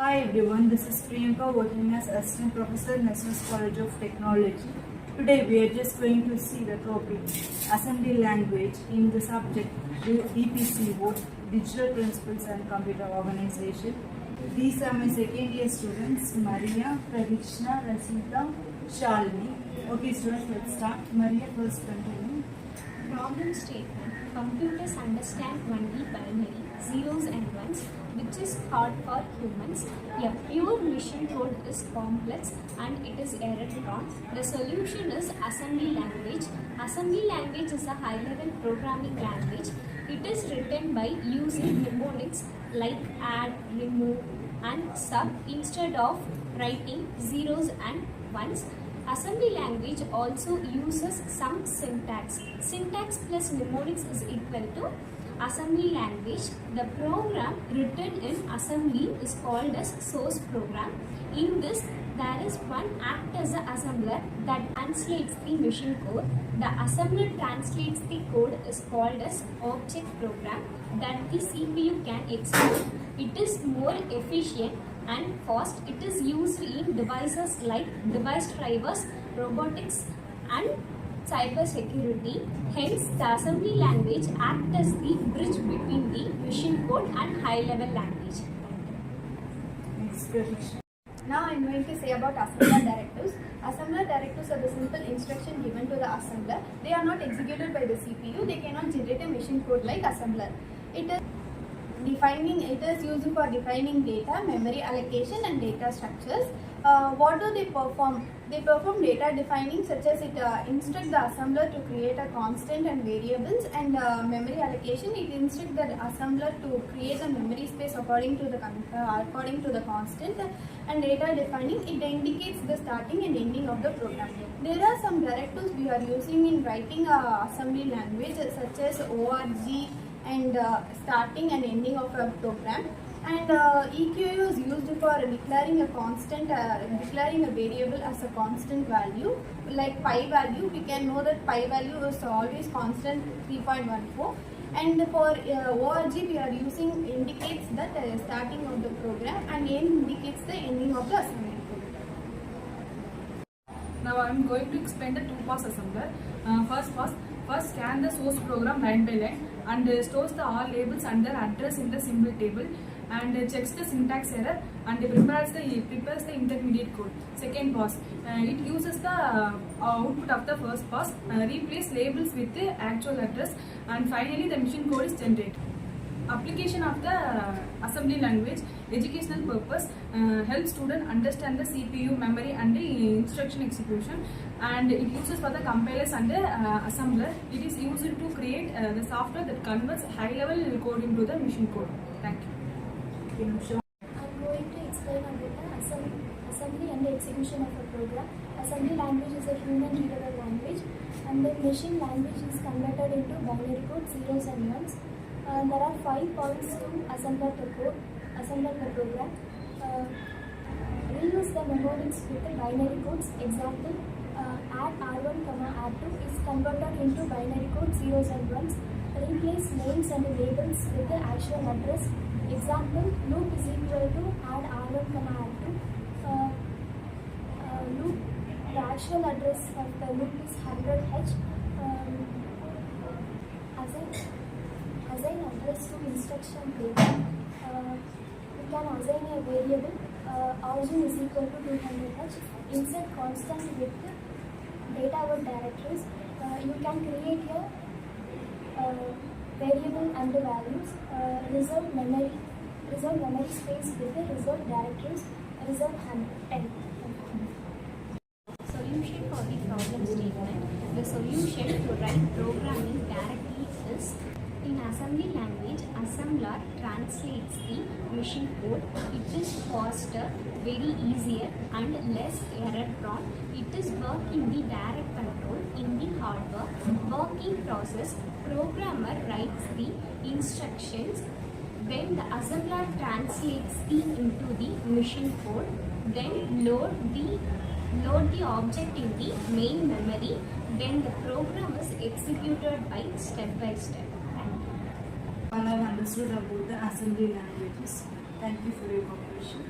Hi everyone, this is Priyanka working as Assistant Professor in SNS College of Technology. Today we are just going to see the topic Assembly Language in the subject DPCO, Digital Principles and Computer Organization. These are my second year students, Maria, Pradeeshna, Rasita, Shalini. Okay students, let's start. Maria, first continue. Problem statement. Computers understand only binary, zeros and ones, which is hard for humans. A pure machine code is complex and it is error-prone. The solution is assembly language. Assembly language is a high-level programming language. It is written by using mnemonics like add, remove and sub instead of writing zeros and ones. Assembly language also uses some syntax. Syntax plus mnemonics is equal to assembly language. The program written in assembly is called as source program. In this, there is one act as an assembler that translates the machine code. The assembler translates the code is called as object program that the CPU can execute. It is more efficient and fast. It is used in devices like device drivers, robotics and cyber security. Hence, the assembly language acts as the bridge between the machine code and high-level language. Next question. Now I am going to say about assembler directives. Assembler directives are the simple instruction given to the assembler. They are not executed by the CPU. They cannot generate a machine code like assembler. It is used for defining data, memory allocation and data structures. What do they perform? They perform data defining, such as it instructs the assembler to create a constant and variables, and memory allocation, it instructs the assembler to create a memory space according to the constant, and data defining, it indicates the starting and ending of the program. There are some directives we are using in writing assembly language, such as org and starting and ending of a program. And EQU is used for declaring a constant, declaring a variable as a constant value, like pi value. We can know that pi value is always constant 3.14. And for org, we are using indicates that starting of the program, and end indicates the ending of the assembly program. Now I am going to explain the two-pass assembler. First scan the source program line by line and stores the all labels under address in the symbol table, and checks the syntax error and prepares the intermediate code. Second pass, it uses the output of the first pass, replace labels with the actual address, and finally the machine code is generated. Application of the assembly language, educational purpose, helps student understand the CPU, memory and the instruction execution, and it uses for the compilers and the assembler. It is used to create the software that converts high level code into the machine code. Thank you. I am going to explain about the assembly and the execution of a program. Assembly language is a human readable language, and the machine language is converted into binary code, zeros and ones. There are 5 points to assembler the program. Reuse the mnemonics with the binary codes. Example, add R1, R2 is converted into binary code, zeros and ones. Replace names and labels with the actual address. Example, loop is equal to add R1, R2. Loop, the actual address of the loop is 100H. Assign address to instruction table. We can assign a variable, origin is equal to 200H. Insert constant with data word directories. You can create a variable and the values. Reserve memory space with the reserve directories. Reserve 10. Solution for the problem statement. The solution to write programming directly is, in assembly language, assembler translates the machine code. It is faster, very easier and less error prone. It is work in the direct control in the hardware. Working process, programmer writes the instructions, then the assembler translates into the machine code, then load the object in the main memory, then the program is executed by step by step. All I have understood about the assembly languages. Thank you for your cooperation.